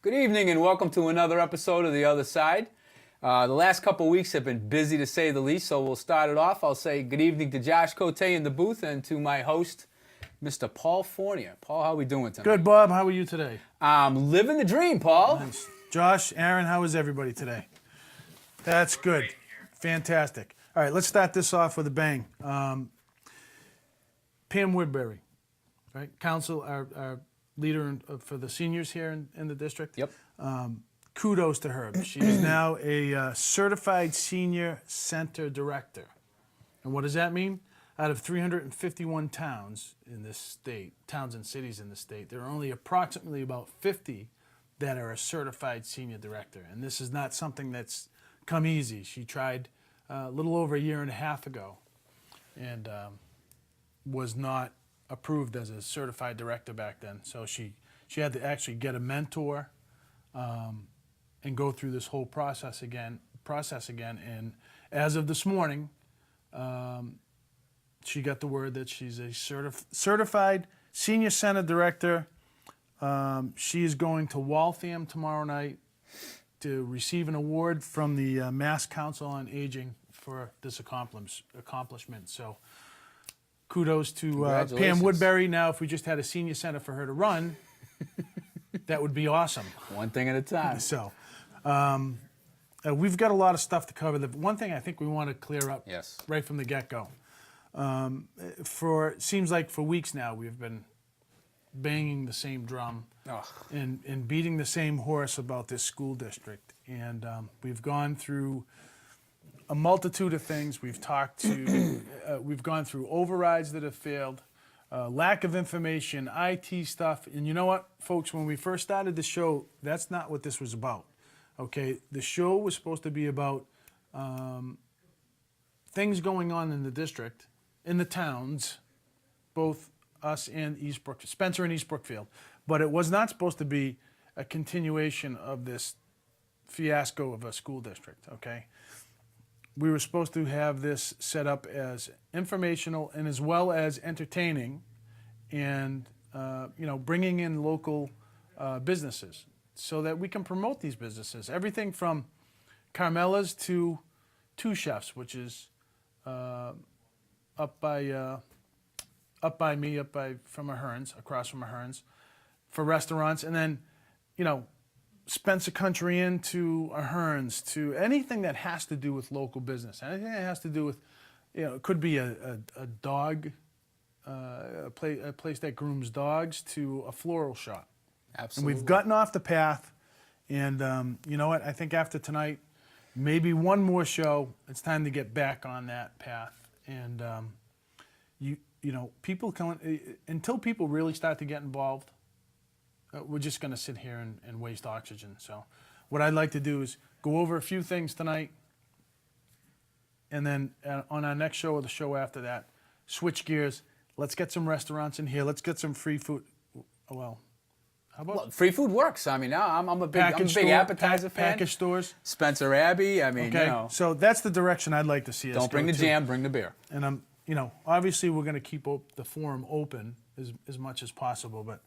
Good evening and welcome to another episode of The Other Side. The last couple weeks have been busy to say the least, so we'll start it off. I'll say good evening to Josh Cote in the booth and to my host, Mr. Paul Fournier. Paul, how are we doing tonight? Good, Bob. How are you today? I'm living the dream, Paul. Nice. Josh, Aaron, how is everybody today? That's good. Fantastic. All right, let's start this off with a bang. Pam Woodbury, right? Council, our leader for the seniors here in the district. Yep. Kudos to her. She is now a certified senior center director. And what does that mean? Out of 351 towns in this state, towns and cities in the state, there are only approximately about 50 that are a certified senior director. And this is not something that's come easy. She tried a little over a year and a half ago and was not approved as a certified director back then. So she had to actually get a mentor and go through this whole process again. And as of this morning, she got the word that she's a certified senior center director. She is going to Waltham tomorrow night to receive an award from the Mass Council on Aging for this accomplishment. So kudos to Pam Woodbury. Now, if we just had a senior center for her to run, that would be awesome. One thing at a time. So we've got a lot of stuff to cover. The one thing I think we want to clear up right from the get-go. Seems like for weeks now we've been banging the same drum and beating the same horse about this school district. And we've gone through a multitude of things. We've gone through overrides that have failed, lack of information, IT stuff. And you know what, folks, when we first started the show, that's not what this was about. Okay, the show was supposed to be about things going on in the district, in the towns, both us and Spencer and East Brookfield. But it was not supposed to be a continuation of this fiasco of a school district, okay? We were supposed to have this set up as informational and as well as entertaining and, bringing in local businesses so that we can promote these businesses. Everything from Carmela's to Two Chefs, which is up by from Ahern's, across from Ahern's, for restaurants, and then, Spencer Country Inn to Ahern's, to anything that has to do with local business, anything that has to do with, it could be a dog, a place that grooms dogs, to a floral shop. Absolutely. And we've gotten off the path, and you know what? I think after tonight, maybe one more show, it's time to get back on that path. And people until people really start to get involved, we're just going to sit here and waste oxygen. So what I'd like to do is go over a few things tonight, and then on our next show or the show after that, switch gears. Let's get some restaurants in here. Let's get some free food. Well, how about free food works. I mean, I'm a big appetizer fan. Package stores. Spencer Abbey. I mean, okay. So that's the direction I'd like to see us go. Don't bring the jam, bring the beer. And obviously we're going to keep the forum open as much as possible, but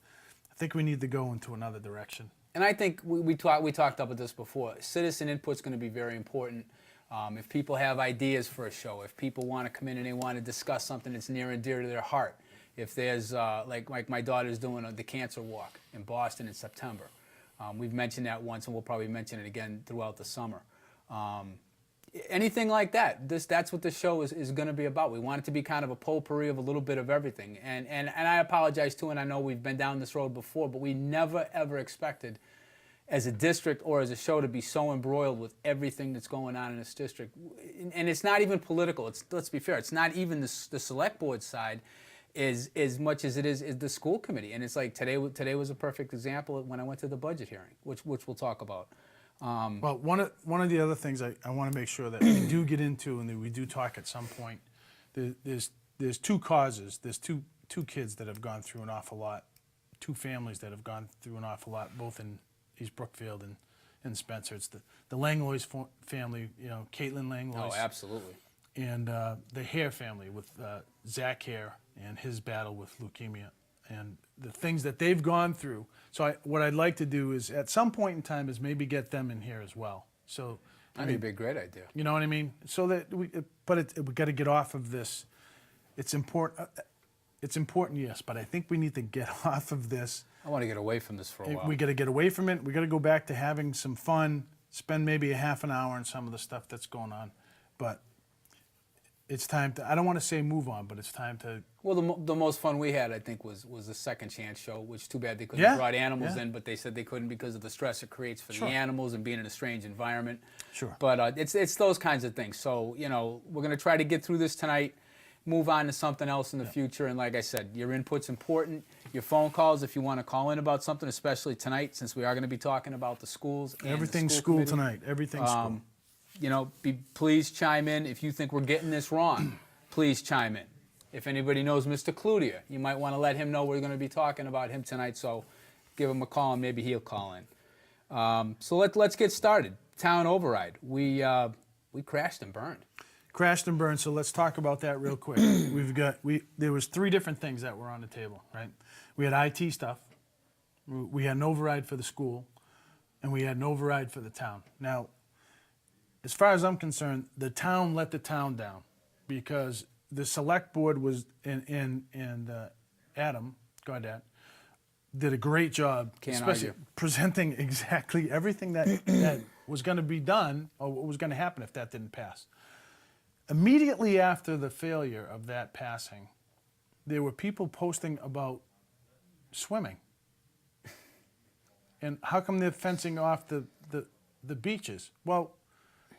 I think we need to go into another direction. And I think we talked about this before. Citizen input is going to be very important. If people have ideas for a show, if people want to come in and they want to discuss something that's near and dear to their heart, if there's like my daughter's doing the cancer walk in Boston in September, we've mentioned that once, and we'll probably mention it again throughout the summer. Anything like that. That's what the show is going to be about. We want it to be kind of a potpourri of a little bit of everything. And I apologize too, and I know we've been down this road before, but we never ever expected as a district or as a show to be so embroiled with everything that's going on in this district. And it's not even political. Let's be fair. It's not even the select board side as much as it is the school committee. And it's like today was a perfect example when I went to the budget hearing, which we'll talk about. Well, one of the other things I want to make sure that we do get into and that we do talk at some point, there's two causes. There's two kids that have gone through an awful lot, two families that have gone through an awful lot, both in East Brookfield and Spencer. It's the Langlois family, Caitlin Langlois. Oh, absolutely. And the Hare family with Zach Hare and his battle with leukemia. and the things that they've gone through. So what I'd like to do is at some point in time is maybe get them in here as well. So That'd be a great idea. you know what I mean? So that we got to get off of this. It's important. It's important, yes, but I think we need to get off of this. I want to get away from this for a while. We got to get away from it. We got to go back to having some fun. Spend maybe a half an hour on some of the stuff that's going on, but it's time to. I don't want to say move on, but it's time to. Well, the most fun we had, I think, was the Second Chance show, which too bad they couldn't Yeah, have brought animals yeah. in, but they said they couldn't because of the stress it creates for Sure. the animals and being in a strange environment. Sure. But it's those kinds of things. So, we're going to try to get through this tonight, move on to something else in the future. And like I said, your input's important. Your phone calls, if you want to call in about something, especially tonight, since we are going to be talking about the schools. And Everything's the school committee. tonight. Everything's school. Please chime in. If you think we're getting this wrong, please chime in. If anybody knows Mr. Cloutier, you might want to let him know we're going to be talking about him tonight, so give him a call and maybe he'll call in. So let's get started. Town override. We crashed and burned. Crashed and burned. So let's talk about that real quick. There was 3 different things that were on the table, right? We had IT stuff. We had an override for the school, and we had an override for the town. Now, as far as I'm concerned, the town let the town down because the select board was and Adam Gaudet did a great job, Can't especially argue. presenting exactly everything that was going to be done or what was going to happen if that didn't pass. Immediately after the failure of that passing, there were people posting about swimming. And how come they're fencing off the beaches? Well,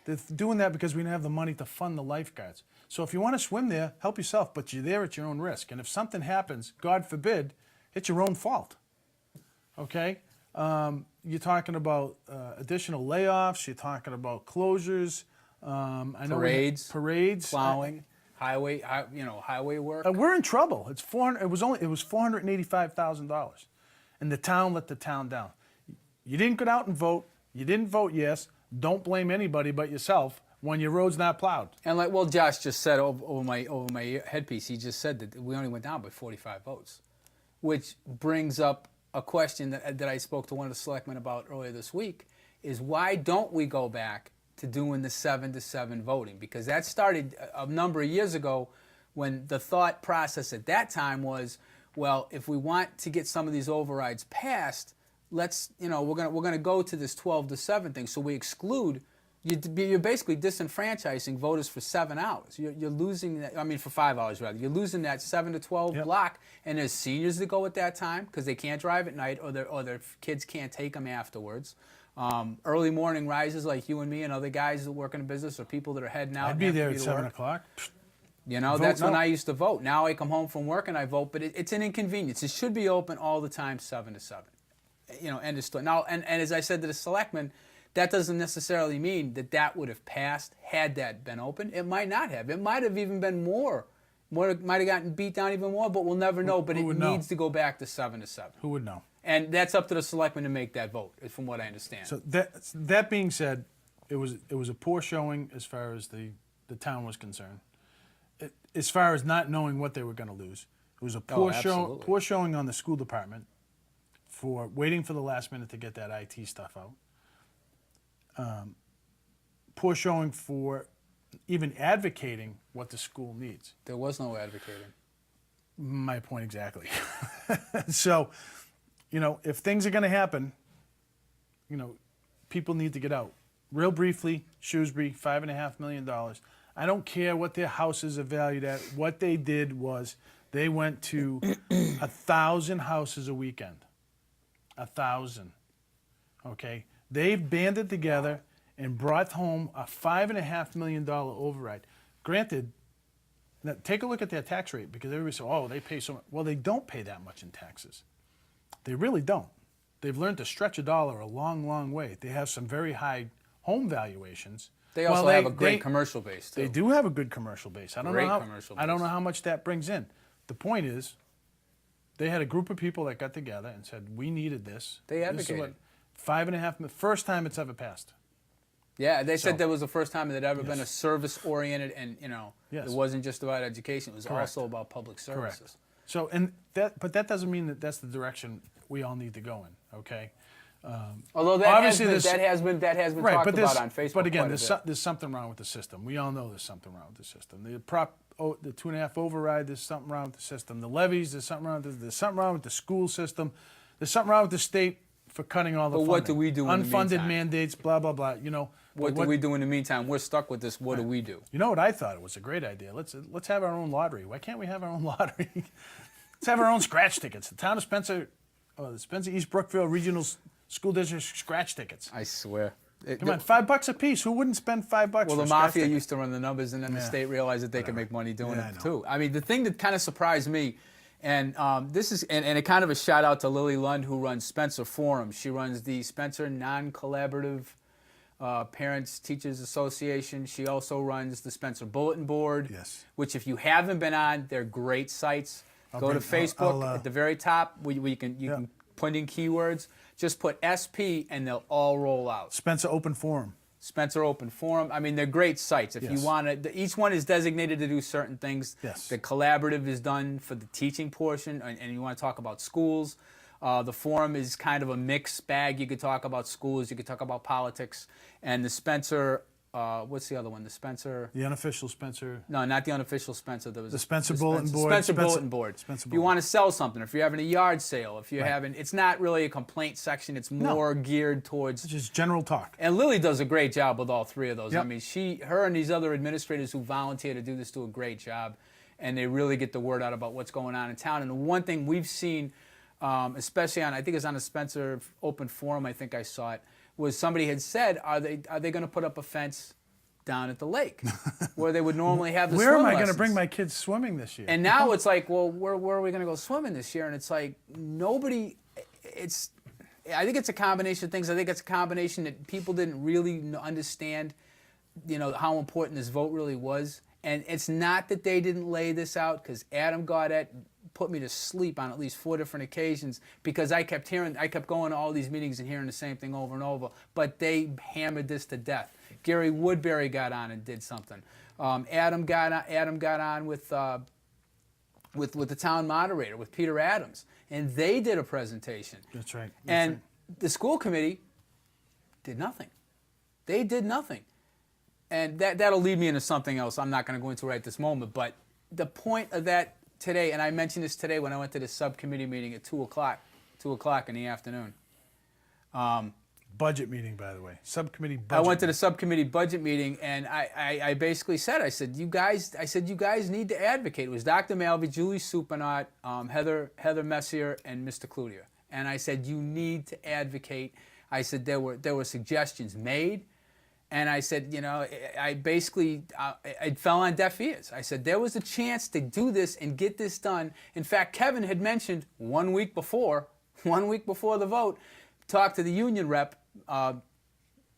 they're doing that because we didn't have the money to fund the lifeguards. So if you want to swim there, help yourself, but you're there at your own risk. And if something happens, God forbid, it's your own fault. Okay? You're talking about additional layoffs. You're talking about closures. I know parades, plowing, highway work. We're in trouble. It was $485,000, and the town let the town down. You didn't get out and vote. You didn't vote yes. Don't blame anybody but yourself when your road's not plowed. And Josh just said over my headpiece, he just said that we only went down by 45 votes, which brings up a question that I spoke to one of the selectmen about earlier this week, is why don't we go back to doing the 7-7 voting? Because that started a number of years ago when the thought process at that time was, well, if we want to get some of these overrides passed, let's, we're gonna go to this 12-7 thing. So we exclude. You're basically disenfranchising voters for 7 hours. You're losing that. I mean, for 5 hours rather. You're losing that 7 to 12 Yep. block. And there's seniors that go at that time because they can't drive at night, or their kids can't take them afterwards. Early morning rises like you and me and other guys that work in a business, or people that are heading out. I'd be there at to 7 work. o'clock. That's when no. I used to vote. Now I come home from work and I vote, but it's an inconvenience. It should be open all the time, 7 to 7. End of story. Now, and as I said to the selectmen, that doesn't necessarily mean that would have passed had that been open. It might not have. It might have even been more. Might have gotten beat down even more, but we'll never know. But it needs to go back to 7 to 7. Who would know? And that's up to the selectmen to make that vote, from what I understand. So that being said, it was a poor showing as far as the town was concerned. As far as not knowing what they were going to lose, it was a absolutely. poor showing on the school department for waiting for the last minute to get that IT stuff out. Poor showing for even advocating what the school needs. There was no advocating. My point exactly. So, if things are going to happen, people need to get out. Real briefly, Shrewsbury, $5.5 million. I don't care what their houses are valued at. What they did was they went to 1,000 houses a weekend. 1,000. Okay? They've banded together and brought home a $5.5 million override. Granted, now take a look at their tax rate, because everybody says, oh, they pay so much. Well, they don't pay that much in taxes. They really don't. They've learned to stretch a dollar a long, long way. They have some very high home valuations. They also have a great commercial base, too. They do have a good commercial base. I don't know Commercial how much that brings in. The point is, they had a group of people that got together and said, we needed this. They This is advocated. what, $5.5 million, first time it's ever passed. Yeah, they said So- that was the first time it had ever been a Yes. service-oriented, and Yes. it wasn't just about education. It was Correct. also about public services. So, but that doesn't mean that that's the direction we all need to go in. Okay. Although that Obviously has been Right, talked but about on Facebook. But again, quite a bit. there's something wrong with the system. We all know there's something wrong with the system. The 2.5 override, there's something wrong with the system. The levies, there's something wrong. There's something wrong with the school system. There's something wrong with the state for cutting all the But funding. what do we do in the Unfunded meantime? mandates, blah blah blah. You know. What do we do in the meantime? We're stuck with this. What do we do? You know what I thought? It was a great idea. Let's have our own lottery. Why can't we have our own lottery? Let's have our own scratch tickets. The town of Spencer, the Spencer East Brookfield Regional School District scratch tickets. I swear. Come on, $5 a piece. Who wouldn't spend $5? Well, for the a scratch mafia ticket? used to run the numbers, and then the Yeah. state realized that they could make money doing Yeah, I it know. too. I mean, the thing that kind of surprised me, and this is, and a kind of a shout out to Lily Lund, who runs Spencer Forum. She runs the Spencer Non-Collaborative Parents Teachers Association. She also runs the Spencer Bulletin Board. Yes. Which, if you haven't been on, they're great sites. Go to Facebook at the very top, where you can put in keywords. Just put SP, and they'll all roll out. Spencer Open Forum. Spencer Open Forum. I mean, they're great sites. If you Yes. want to, each one is designated to do certain things. Yes. The collaborative is done for the teaching portion, and you want to talk about schools. The forum is kind of a mixed bag. You could talk about schools, you could talk about politics, and the Spencer. What's the other one? The Spencer. The unofficial Spencer. No, not the unofficial Spencer. There was The Spencer Bulletin Board. Spencer Bulletin Board. Spencer If you Bulletin. want to sell something, if you're having a yard sale, if you're Right. having, it's not really a complaint section. It's more geared towards. Just general talk. And Lily does a great job with all three of those. Yep. I mean, her and these other administrators who volunteer to do this do a great job, and they really get the word out about what's going on in town. And the one thing we've seen, especially on, I think it's on the Spencer Open Forum, I think I saw it, was somebody had said, are they going to put up a fence down at the lake where they would normally have the Where am swim I going to lessons? bring my kids swimming this year? And now it's like, well, where are we going to go swimming this year? And it's like nobody. I think it's a combination of things. I think it's a combination that people didn't really understand, how important this vote really was. And it's not that they didn't lay this out, because Adam Gaudette put me to sleep on at least 4 different occasions, because I kept going to all these meetings and hearing the same thing over and over. But they hammered this to death. Gary Woodbury got on and did something. Adam got on with the town moderator, with Peter Adams, and they did a presentation. That's right. And the school committee did nothing. They did nothing. And that'll lead me into something else I'm not going to go into right this moment. But the point of that today, and I mentioned this today when I went to the subcommittee meeting at 2 o'clock in the afternoon. Budget meeting, by the way. Subcommittee budget. I went to the subcommittee budget meeting, and I basically said, I said, you guys need to advocate. It was Dr. Malvey, Julie Supinot, Heather Messier, and Mr. Cloutier. And I said, you need to advocate. I said, there were suggestions made. And I said, I basically, it fell on deaf ears. I said, there was a chance to do this and get this done. In fact, Kevin had mentioned 1 week before the vote, talked to the union rep,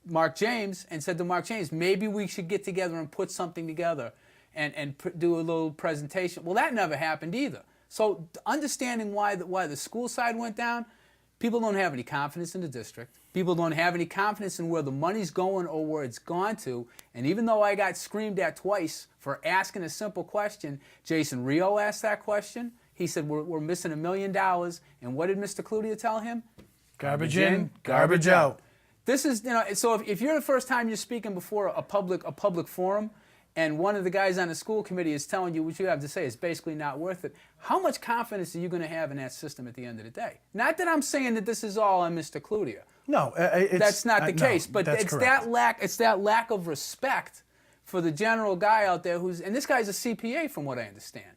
Mark James, and said to Mark James, maybe we should get together and put something together and do a little presentation. Well, that never happened either. So understanding why the school side went down, people don't have any confidence in the district. People don't have any confidence in where the money's going or where it's gone to. And even though I got screamed at twice for asking a simple question, Jason Rio asked that question. He said, we're missing $1 million. And what did Mr. Cloutier tell him? Garbage in, garbage out. This is, so if you're the first time you're speaking before a public forum, and one of the guys on the school committee is telling you what you have to say is basically not worth it, how much confidence are you going to have in that system at the end of the day? Not that I'm saying that this is all on Mr. Cloutier. No, That's not the case. But that's it's correct. that lack of respect for the general guy out there and this guy's a CPA from what I understand.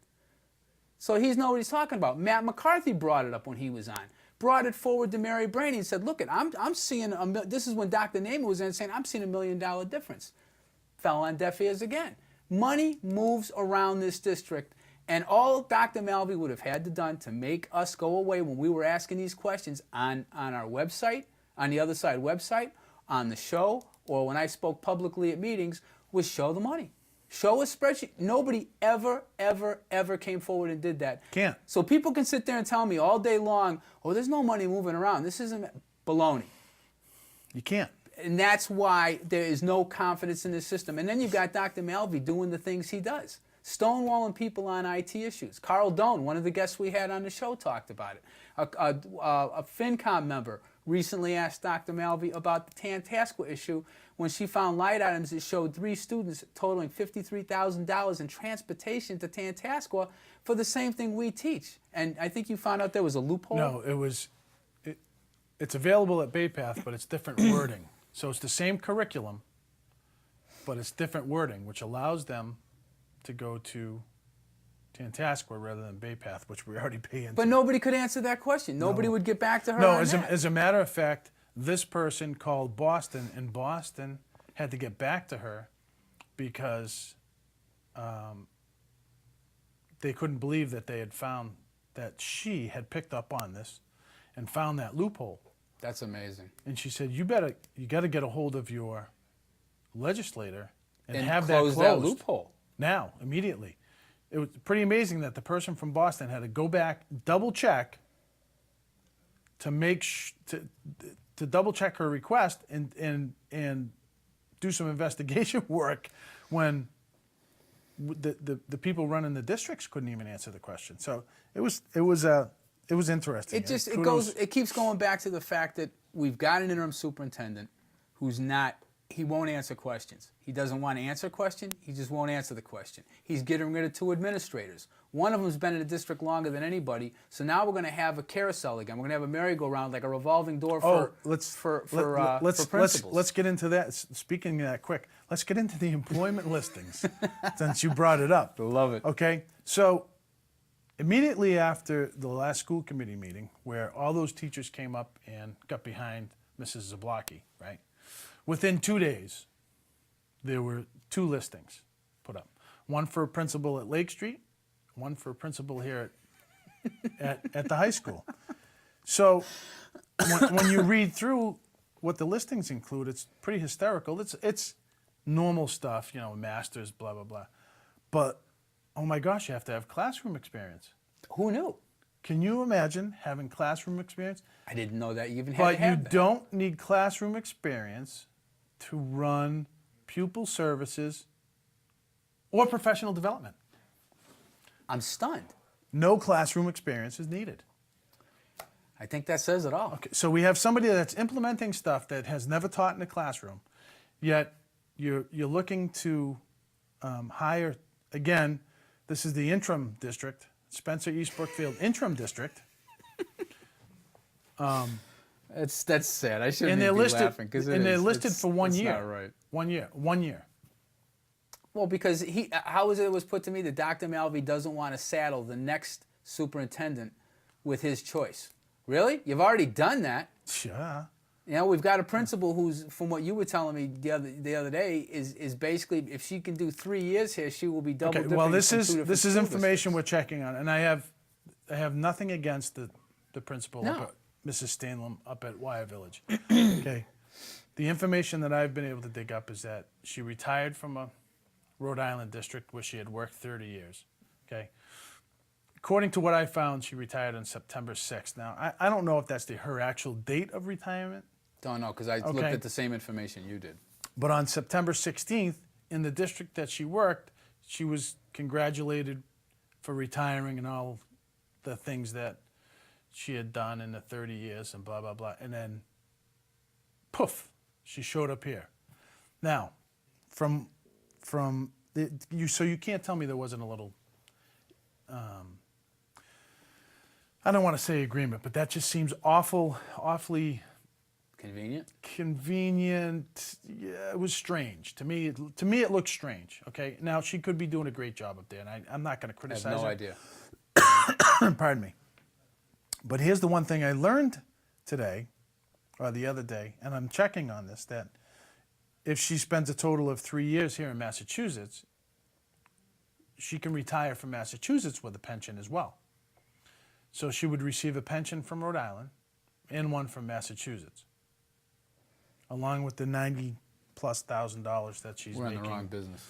So he knows what he's talking about. Matt McCarthy brought it up when he was on. Brought it forward to Mary Brainey and said, look, I'm seeing, this is when Dr. Naaman was in saying, I'm seeing $1 million difference. Fell on deaf ears again. Money moves around this district, and all Dr. Malvey would have had to done to make us go away when we were asking these questions on our website, on the Other Side website, on the show, or when I spoke publicly at meetings, was show the money. Show a spreadsheet. Nobody ever came forward and did that. Can't. So people can sit there and tell me all day long, oh, there's no money moving around. This isn't baloney. You can't. And that's why there is no confidence in the system. And then you've got Dr. Malvey doing the things he does. stonewalling people on IT issues. Carl Doan, one of the guests we had on the show, talked about it. A FinCom member recently asked Dr. Malvi about the Tantascwa issue when she found light items that showed 3 students totaling $53,000 in transportation to Tantascwa for the same thing we teach. And I think you found out there was a loophole. No, it's available at Bay Path, but it's different wording. So it's the same curriculum, but it's different wording, which allows them to go to Tantascwa rather than Bay Path, which we already pay into. But nobody could answer that question. Nobody would get back to her. No, on as a, that. as a matter of fact, this person called Boston, and Boston had to get back to her because they couldn't believe that they had found that she had picked up on this and found that loophole. That's amazing. And she said, you got to get a hold of your legislator and have close that closed that loophole now, immediately. It was pretty amazing that the person from Boston had to go back, double check to make to double check her request and do some investigation work when the people running the districts couldn't even answer the question. So it was interesting. It keeps going back to the fact that we've got an interim superintendent who's not. He won't answer questions. He doesn't want to answer a question. He just won't answer the question. He's getting rid of 2 administrators. One of them's been in the district longer than anybody. So now we're going to have a carousel again. We're going to have a merry-go-round, like a revolving door for principals. Let's get into that. Speaking of that quick, let's get into the employment listings since you brought it up. I love it. Okay, so immediately after the last school committee meeting, where all those teachers came up and got behind Mrs. Zablocki, right? Within 2 days, there were 2 listings put up. One for a principal at Lake Street, one for a principal here at the high school. So when you read through what the listings include, it's pretty hysterical. It's normal stuff, masters, blah, blah, blah. But, oh my gosh, you have to have classroom experience. Who knew? Can you imagine having classroom experience? I didn't know that you even had to But you have that. don't need classroom experience to run pupil services or professional development. I'm stunned. No classroom experience is needed. I think that says it all. Okay, so we have somebody that's implementing stuff that has never taught in a classroom, yet you're looking to hire, again, this is the interim district, Spencer East Brookfield interim district. That's sad. I shouldn't And they're be listed, laughing because they're listed for 1 year. That's not right. 1 year. 1 year. Well, because how was it was put to me that Dr. Malvi doesn't want to saddle the next superintendent with his choice. Really? You've already done that. Yeah. We've got a principal who's, from what you were telling me the other day, is basically, if she can do 3 years here, she will be double dipping. Well, this from 2 is different information school we're checking on, and I have nothing against the principal, No. Mrs. Stanley up at Wire Village. Okay, the information that I've been able to dig up is that she retired from a Rhode Island district where she had worked 30 years. Okay, according to what I found, she retired on September 6th. Now, I don't know if that's her actual date of retirement. Don't know, because I looked Okay. at the same information you did. But on September 16th, in the district that she worked, she was congratulated for retiring and all the things that she had done in the 30 years and blah, blah, blah. And then, poof, she showed up here. Now, so you can't tell me there wasn't a little, I don't want to say agreement, but that just seems awfully Convenient? convenient. Yeah, it was strange to me. To me, it looked strange. Okay, now she could be doing a great job up there, and I'm not going to I criticize have no her. idea. Pardon me. But here's the one thing I learned today, or the other day, and I'm checking on this, that if she spends a total of 3 years here in Massachusetts, she can retire from Massachusetts with a pension as well. So she would receive a pension from Rhode Island and one from Massachusetts, along with the $90,000+ that she's We're in making. the wrong business.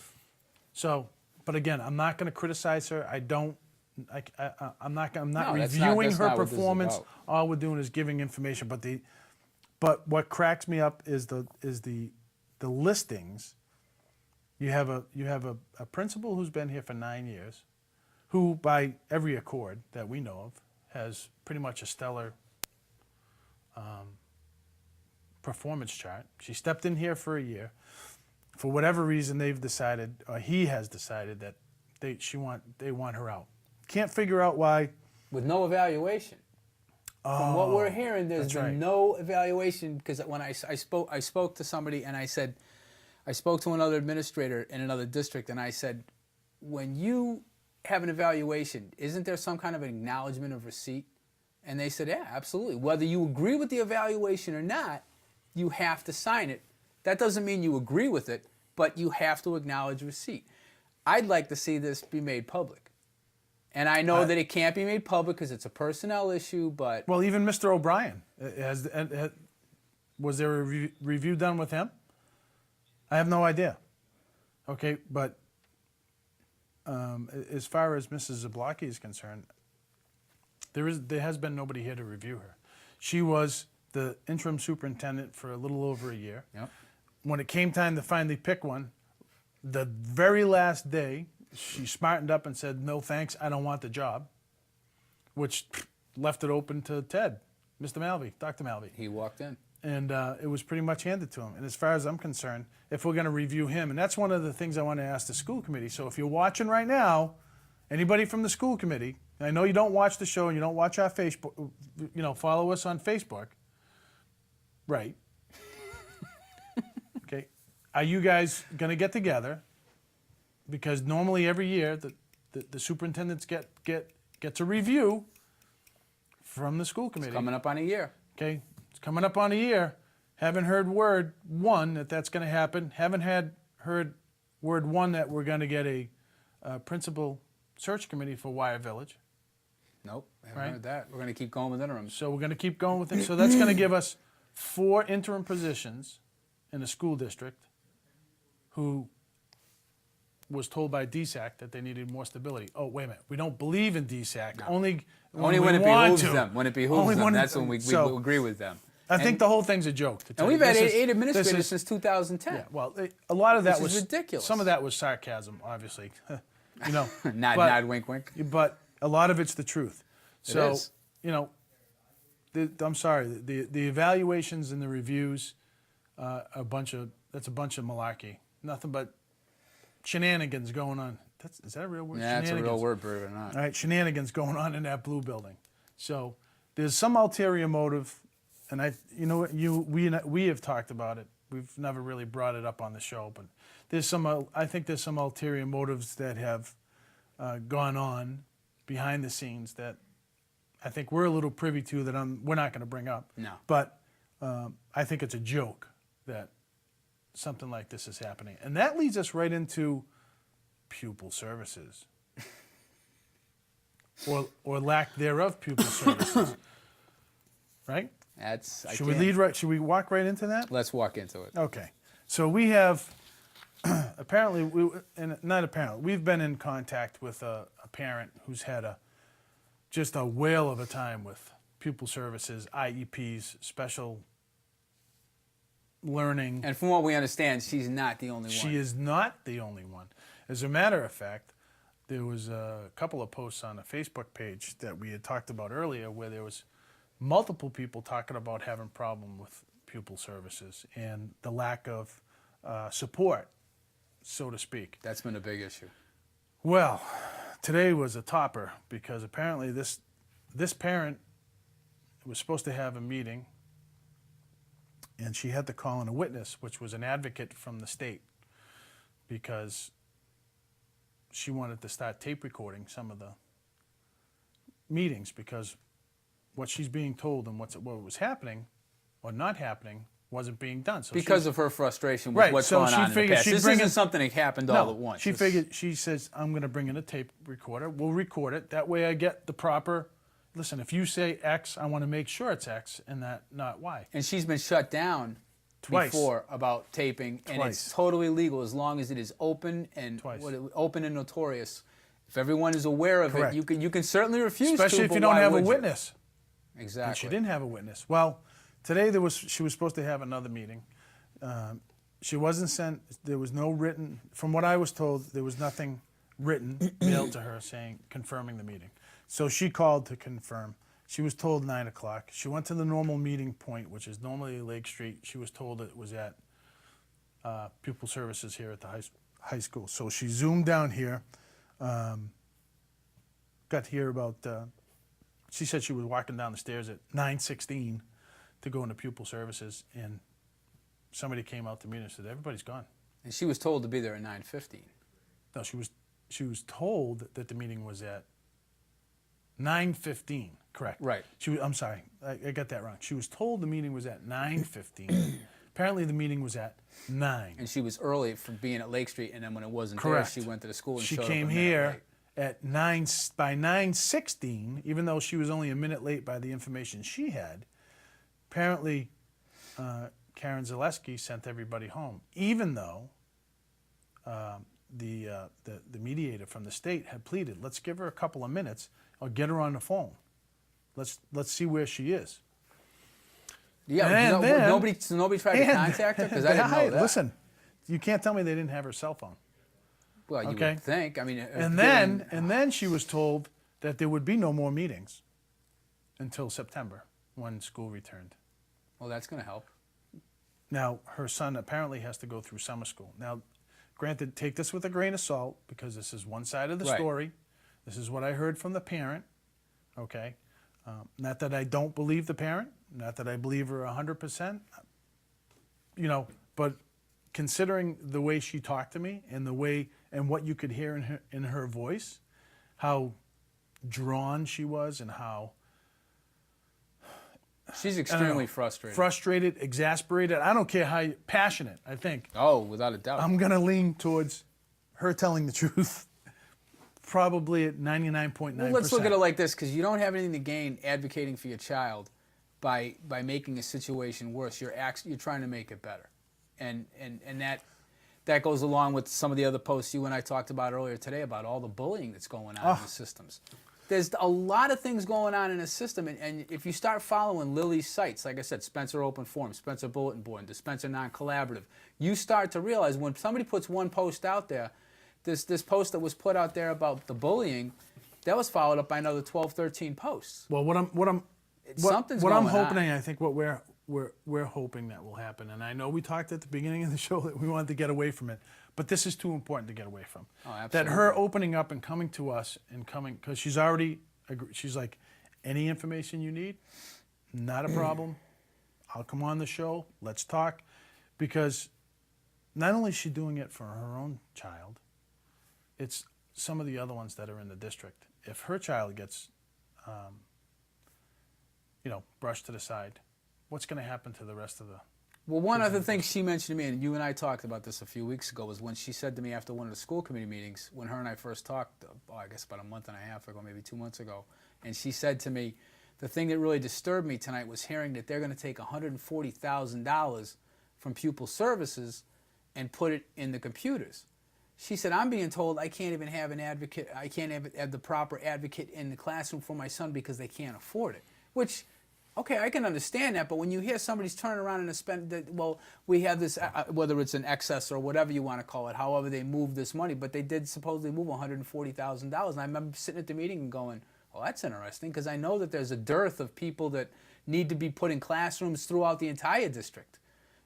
So, but again, I'm not going to criticize her. I'm not No, that's reviewing not her what this is performance. about. All we're doing is giving information. But what cracks me up is the listings You have a principal who's been here for 9 years, who, by every accord that we know of, has pretty much a stellar performance chart. She stepped in here for a year. For whatever reason, they've decided, or he has decided, that they want her out. Can't figure out why. With no evaluation. From what we're hearing, there's that's been right. no evaluation, because when I spoke to somebody and I said, I spoke to another administrator in another district and I said, when you have an evaluation, isn't there some kind of an acknowledgement of receipt? And they said, yeah, absolutely. Whether you agree with the evaluation or not, you have to sign it. That doesn't mean you agree with it, but you have to acknowledge receipt. I'd like to see this be made public. And I know that it can't be made public because it's a personnel issue, but... Well, even Mr. O'Brien, was there a review done with him? I have no idea. Okay, but as far as Mrs. Zablocki is concerned, there has been nobody here to review her. She was the interim superintendent for a little over a year. Yep. When it came time to finally pick one, the very last day, she smartened up and said, no thanks, I don't want the job, which left it open to Ted, Mr. Malvey, Dr. Malvey. He walked in. And it was pretty much handed to him. And as far as I'm concerned, if we're going to review him, and that's one of the things I want to ask the school committee. So if you're watching right now, anybody from the school committee, and I know you don't watch the show and you don't watch our Facebook, follow us on Facebook. Right. Okay. Are you guys going to get together? Because normally every year the superintendents gets a review from the school committee. It's coming up on a year. Okay, it's coming up on a year. Haven't heard word one that that's going to happen. Haven't heard word one that we're going to get a principal search committee for Wire Village. Nope, haven't Right. heard that. We're going to keep going with interims. So we're going to keep going with it. So that's going to give us 4 interim positions in the school district who was told by DSAC that they needed more stability. Oh, wait a minute. We don't believe in DSAC. No. Only Only we when it want behooves to. them. When it behooves Only them, when it- that's when we so, agree with them. I think the whole thing's a joke. To tell And we've you. had This is- eight this administrators is- since 2010. Yeah, well, a lot of that Which is was ridiculous. Some of that was sarcasm, obviously. Nod, but, nod, wink, wink. But a lot of it's the truth. So, is. I'm sorry. The evaluations and the reviews, that's a bunch of malarkey. Nothing but shenanigans going on. Is that a real word? Yeah, it's a real Shenanigans. word, believe it or not. All right, shenanigans going on in that blue building. So there's some ulterior motive, and we have talked about it. We've never really brought it up on the show, but I think there's some ulterior motives that have gone on behind the scenes that I think we're a little privy to that we're not going to bring up. No. But I think it's a joke that something like this is happening, and that leads us right into pupil services. Or lack thereof pupil services. Right? Should we walk right into that? Let's walk into it. Okay. So we have apparently we've been in contact with a parent who's had just a whale of a time with pupil services, IEPs, special learning. And from what we understand, she's not the only one. She is not the only one. As a matter of fact, there was a couple of posts on a Facebook page that we had talked about earlier where there was multiple people talking about having problem with pupil services and the lack of support, so to speak. That's been a big issue. Well, today was a topper because apparently this parent was supposed to have a meeting and she had to call in a witness, which was an advocate from the state, because she wanted to start tape recording some of the meetings because what she's being told and what was happening or not happening wasn't being done. So Because of her frustration with Right, what's so going she on in the figured past. she'd This bring isn't in- something that happened all at once. She says, I'm going to bring in a tape recorder. We'll record it. That way I get the proper, listen, if you say X, I want to make sure it's X and not Y. And she's been shut down Twice. before about taping, and Twice. it's totally legal as long as it is open and Twice. open and notorious. If everyone is aware of Correct. it, you can certainly refuse Especially to. if but you don't why have a would you? witness. Exactly. And she didn't have a witness. Well, today she was supposed to have another meeting. she wasn't sent. There was no written. From what I was told, there was nothing written mailed to her saying confirming the meeting. So she called to confirm. She was told 9 o'clock. She went to the normal meeting point, which is normally Lake Street. She was told it was at Pupil Services here at the high school. So she zoomed down here. Got here about. She said she was walking down the stairs at 9:16 to go into Pupil Services, and somebody came out to meet her and said, "Everybody's gone." And she was told to be there at 9:15. No, she was told that the meeting was at 9:15. Correct. Right. I'm sorry, I got that wrong. She was told the meeting was at 9:15. Apparently, the meeting was at 9. And she was early for being at Lake Street, and then when it wasn't Correct. there, she went to the school and She showed came up a minute here late. at 9. By 9:16, even though she was only a minute late by the information she had, apparently Karen Zaleski sent everybody home, even though the mediator from the state had pleaded, let's give her a couple of minutes or get her on the phone. Let's see where she is. Yeah, And then- nobody tried to contact her because I didn't know that. Listen, you can't tell me they didn't have her cell phone. Well, you okay. would think. I mean, And then she was told that there would be no more meetings until September when school returned. well, that's going to help. Now, her son apparently has to go through summer school. Now, granted, take this with a grain of salt because this is one side of the Right. story. This is what I heard from the parent, okay? Not that I don't believe the parent, not that I believe her 100%, but considering the way she talked to me and the way and what you could hear in her voice, how drawn she was and how She's extremely frustrated. frustrated, exasperated, I don't care how passionate, I think. Oh, without a doubt. I'm going to lean towards her telling the truth, probably at 99.9%. Well, let's look at it like this, because you don't have anything to gain advocating for your child by making a situation worse. You're trying to make it better, and that goes along with some of the other posts you and I talked about earlier today about all the bullying that's going on in the systems. There's a lot of things going on in a system, and if you start following Lily's sites, like I said, Spencer Open Forum, Spencer Bulletin Board, the Spencer Non-Collaborative, you start to realize when somebody puts one post out there, this post that was put out there about the bullying, that was followed up by another 12, 13 posts. Well, Something's what I'm going on. hoping, I think what we're hoping that will happen, and I know we talked at the beginning of the show that we wanted to get away from it, but this is too important to get away from. Oh, absolutely. That her opening up and coming to us and coming, because she's like, any information you need, not a problem. I'll come on the show. Let's talk, because not only is she doing it for her own child, it's some of the other ones that are in the district. If her child gets, brushed to the side, what's going to happen to the rest of the? Well, one other thing she mentioned to me, and you and I talked about this a few weeks ago, was when she said to me after one of the school committee meetings, when her and I first talked, I guess about a month and a half ago, maybe 2 months ago, and she said to me, the thing that really disturbed me tonight was hearing that they're going to take $140,000 from Pupil Services and put it in the computers. She said, I'm being told I can't even have an advocate, I can't have the proper advocate in the classroom for my son because they can't afford it, which... Okay, I can understand that, but when you hear somebody's turning around and spend, we have this, whether it's an excess or whatever you want to call it, however they move this money, but they did supposedly move $140,000. And I remember sitting at the meeting and going, well, that's interesting, because I know that there's a dearth of people that need to be put in classrooms throughout the entire district.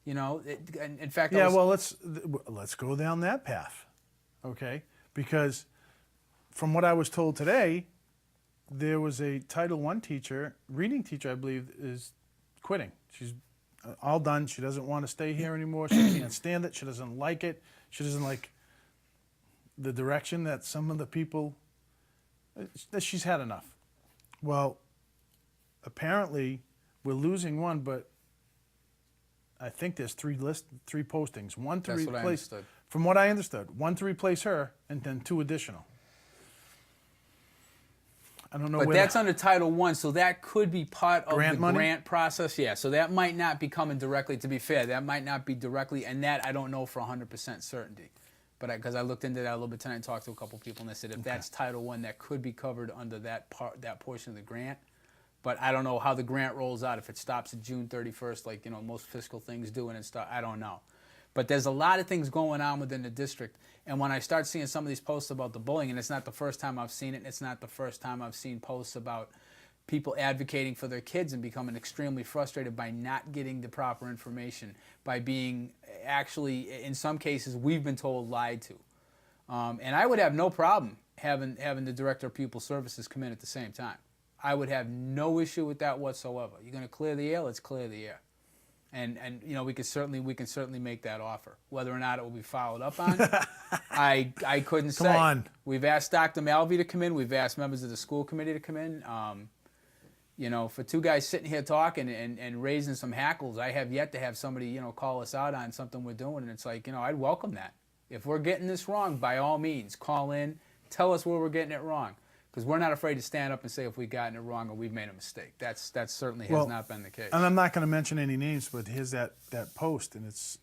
In fact, let's go down that path, okay? Because from what I was told today, there was a Title I teacher, reading teacher, I believe, is quitting. She's all done. She doesn't want to stay here anymore. She can't stand it. She doesn't like it. She doesn't like the direction that some of the people, she's had enough. Well, apparently we're losing one, but I think there's three postings. One to That's what I replace, understood. from what I understood, one to replace her, and then 2 additional. I don't know. But that's under Title I, so that could be part of the money? grant process. Yeah, so that might not be coming directly. To be fair, that might not be directly, and that I don't know for 100% certainty. But because I looked into that a little bit tonight and talked to a couple people, and they said if that's Title I, that could be covered under that portion of the grant. But I don't know how the grant rolls out. If it stops at June 31st, like most fiscal things do, and I don't know. But there's a lot of things going on within the district. And when I start seeing some of these posts about the bullying, and it's not the first time I've seen it, and it's not the first time I've seen posts about people advocating for their kids and becoming extremely frustrated by not getting the proper information, by being actually, in some cases, we've been told, lied to. And I would have no problem having the director of pupil services come in at the same time. I would have no issue with that whatsoever. You're going to clear the air, let's clear the air. And you know, we can certainly make that offer. Whether or not it will be followed up on, I couldn't say. Come on. We've asked Dr. Malvey to come in. We've asked members of the school committee to come in. You know, for two guys sitting here talking and raising some hackles, I have yet to have somebody, you know, call us out on something we're doing. And it's like, you know, I'd welcome that. If we're getting this wrong, by all means, call in, tell us where we're getting it wrong. Because we're not afraid to stand up and say if we've gotten it wrong or we've made a mistake. That certainly has not been the case. And I'm not going to mention any names, but here's that post, and it's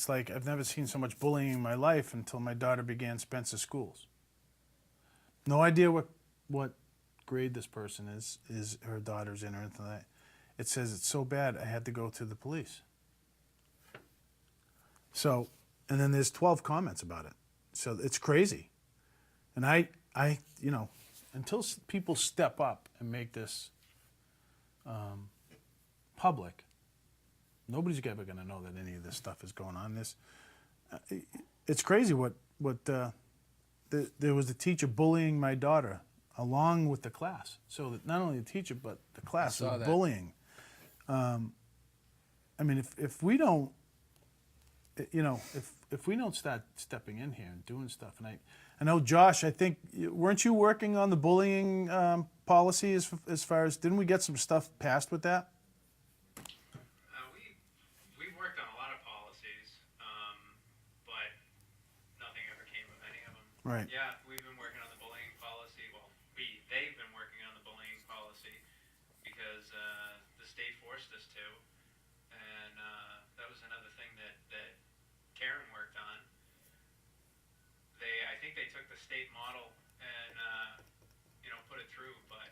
like, I've never seen so much bullying in my life until my daughter began Spencer Schools. No idea what grade this person is her daughter's in or anything like that. It says it's so bad I had to go to the police. So, and then there's 12 comments about it. So it's crazy. And I you know, until people step up and make this public, nobody's ever going to know that any of this stuff is going on. It's crazy what there was a teacher bullying my daughter along with the class. So that not only the teacher but the class was bullying. I mean, if we don't, you know, if we don't start stepping in here and doing stuff, and I know, Josh, I think, weren't you working on the bullying policy as far as, didn't we get some stuff passed with that? We've worked on a lot of policies, but nothing ever came of any of them. Right. Yeah, we've been working on the bullying policy. Well, they've been working on the bullying policy because the state forced us to, and that was another thing that Karen worked on. I think they took the state model and you know, put it through, but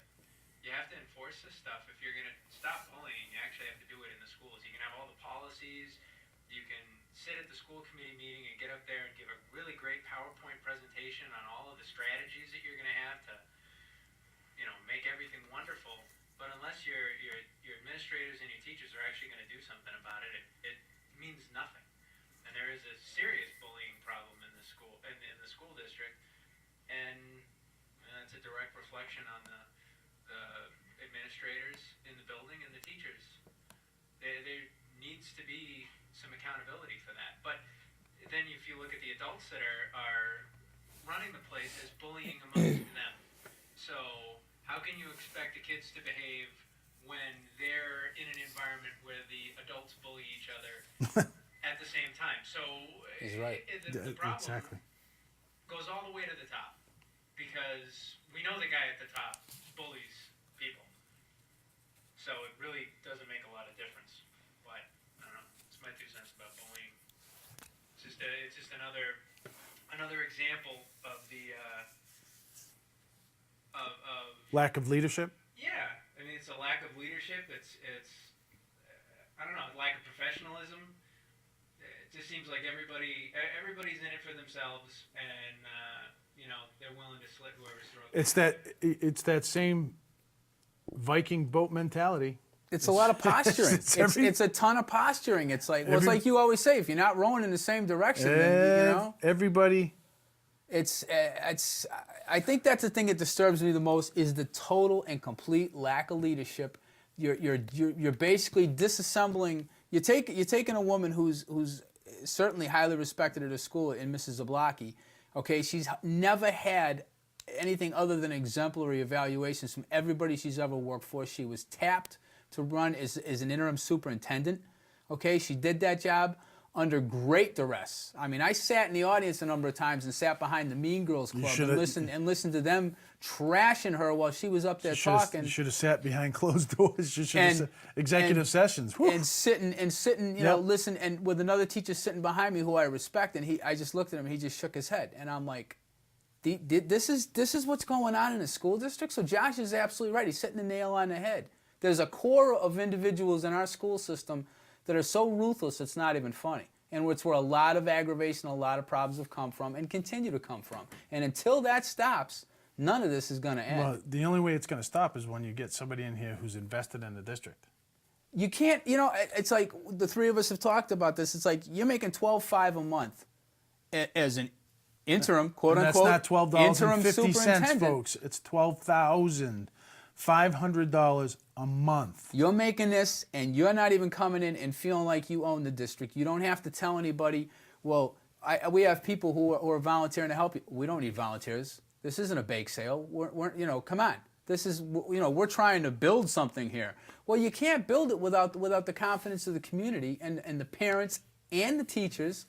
you have to enforce this stuff. If you're going to stop bullying, you actually have to do it in the schools. You can have all the policies, you can sit at the school committee meeting and get up there and give a really great PowerPoint presentation on all of the strategies that you're going to have to, you know, make everything wonderful. But unless your administrators and your teachers are actually going to do something about it, it means nothing. And there is a serious bullying problem in the school district, and that's a direct reflection on the administrators in the building and the teachers. There needs to be some accountability for that. But then if you look at the adults that are running the place, there's bullying amongst them. So how can you expect the kids to behave when they're in an environment where the adults bully each other at the same time? So he's right. The problem Exactly. goes all the way to the top, because we know the guy at the top bullies people. So it really doesn't make a lot of difference. But I don't know. It's my 2 cents about bullying. It's just another example of the of Lack of leadership? yeah. I mean, it's a lack of leadership. It's I don't know, lack of professionalism. It just seems like everybody's in it for themselves, and you know, they're willing to slit whoever's throat. It's that same Viking boat mentality. It's a lot of posturing. It's a ton of posturing. It's like, well, it's like you always say, if you're not rowing in the same direction, then, you know. Everybody. I think that's the thing that disturbs me the most is the total and complete lack of leadership. You're basically disassembling. You're taking a woman who's certainly highly respected at her school in Mrs. Zablocki. Okay, she's never had anything other than exemplary evaluations from everybody she's ever worked for. She was tapped to run as an interim superintendent. Okay, she did that job under great duress. I mean, I sat in the audience a number of times and sat behind the Mean Girls Club and listened to them trashing her while she was up there talking. You should have sat behind closed doors. You should have executive sessions. Whew. And sitting, you know, listen, and with another teacher sitting behind me who I respect, and I just looked at him and he just shook his head. And I'm like, this is what's going on in the school district? So Josh is absolutely right. He's hitting the nail on the head. There's a core of individuals in our school system that are so ruthless it's not even funny. And it's where a lot of aggravation, a lot of problems have come from and continue to come from. And until that stops, none of this is going to end. Well, the only way it's going to stop is when you get somebody in here who's invested in the district. You can't, it's like the three of us have talked about this. It's like you're making $12,500 a month as an interim, quote And unquote, that's not interim $12.50, superintendent. folks. It's $12,500 a month. You're making this, and you're not even coming in and feeling like you own the district. You don't have to tell anybody. Well, we have people who are volunteering to help you. We don't need volunteers. This isn't a bake sale. We're come on. This is, we're trying to build something here. Well, you can't build it without the confidence of the community and the parents and the teachers.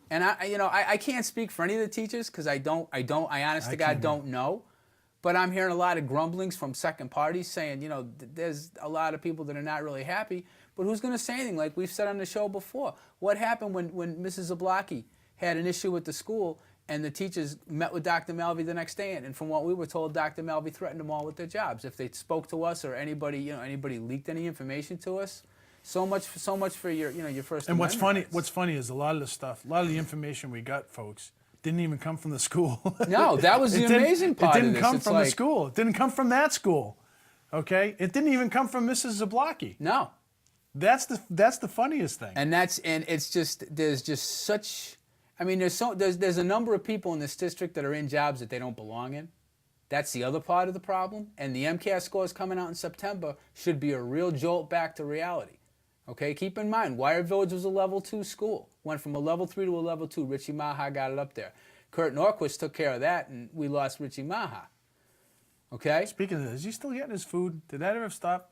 And I can't speak for any of the teachers because I honest to God don't know. But I'm hearing a lot of grumblings from second parties saying, there's a lot of people that are not really happy. But who's going to say anything? Like we've said on the show before, what happened when Mrs. Zablocki had an issue with the school and the teachers met with Dr. Malvey the next day, and from what we were told, Dr. Malvey threatened them all with their jobs if they spoke to us or anybody leaked any information to us. So much for your First And Amendment what's funny is a lot of the information we got, folks, didn't even come from the school. No, that was the amazing part It of didn't this. come It's from like, the school. It didn't come from that school. Okay? It didn't even come from Mrs. Zablocki. No. That's the funniest thing. And it's just there's just such there's a number of people in this district that are in jobs that they don't belong in. That's the other part of the problem. And the MCAS scores coming out in September should be a real jolt back to reality. Okay, keep in mind, Wire Village was a level 2 school. Went from a level 3 to a level 2. Richie Maha got it up there. Kurt Norquist took care of that, and we lost Richie Maha. Okay? Speaking of this, is he still getting his food? Did that ever stop?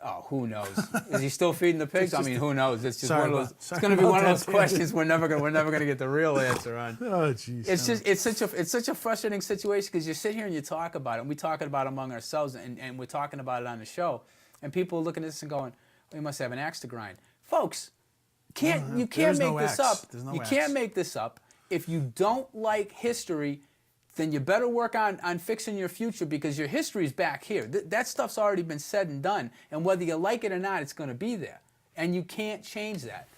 Oh, who knows? Is he still feeding the pigs? Who knows? It's just one of those. Sorry It's going to be about one of that, those David. questions we're never going to get the real answer on. Oh, jeez. It's such a frustrating situation because you sit here and you talk about it. And we talk about it among ourselves, and we're talking about it on the show, and people are looking at this and going, "We must have an axe to grind." Folks, you can't make this up. You can't make this up. If you don't like history, then you better work on fixing your future because your history's back here. That stuff's already been said and done. And whether you like it or not, it's going to be there. And you can't change that.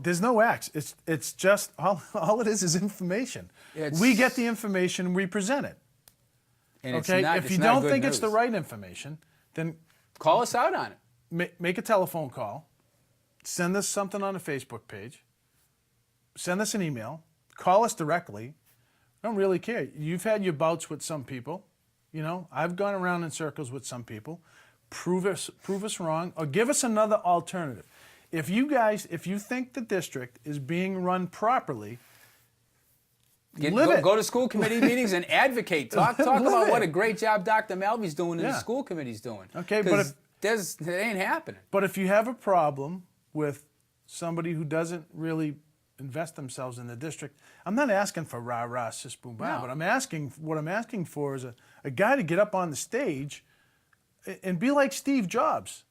There's no axe. It's just, all it is information. We get the information, we present it. And Okay? If you don't think it's the right information, then call us out on it. make a telephone call. Send us something on a Facebook page. Send us an email. Call us directly. I don't really care. You've had your bouts with some people. I've gone around in circles with some people. Prove us wrong, or give us another alternative. If you think the district is being run properly, Go to school committee meetings and advocate. Talk about what a it. great job Dr. Malvey's doing and Yeah. the school committee's doing. Okay, but it ain't happening. But if you have a problem with somebody who doesn't really invest themselves in the district, I'm not asking for rah-rah, sis, boom, bah, No. but what I'm asking for is a guy to get up on the stage and be like Steve Jobs.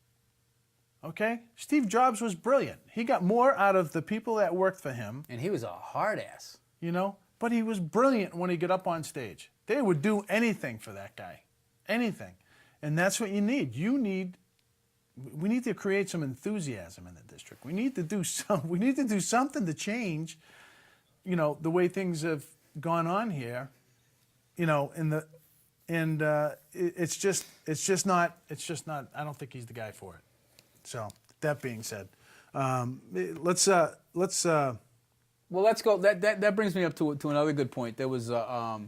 Okay? Steve Jobs was brilliant. He got more out of the people that worked for him, And he was a hard ass. but he was brilliant when he got up on stage. They would do anything for that guy. Anything. And that's what you need. We need to create some enthusiasm in the district. We need to do something to change, the way things have gone on here, it's just not, I don't think he's the guy for it. So that being said, let's Well, let's go. That brings me up to another good point. There was a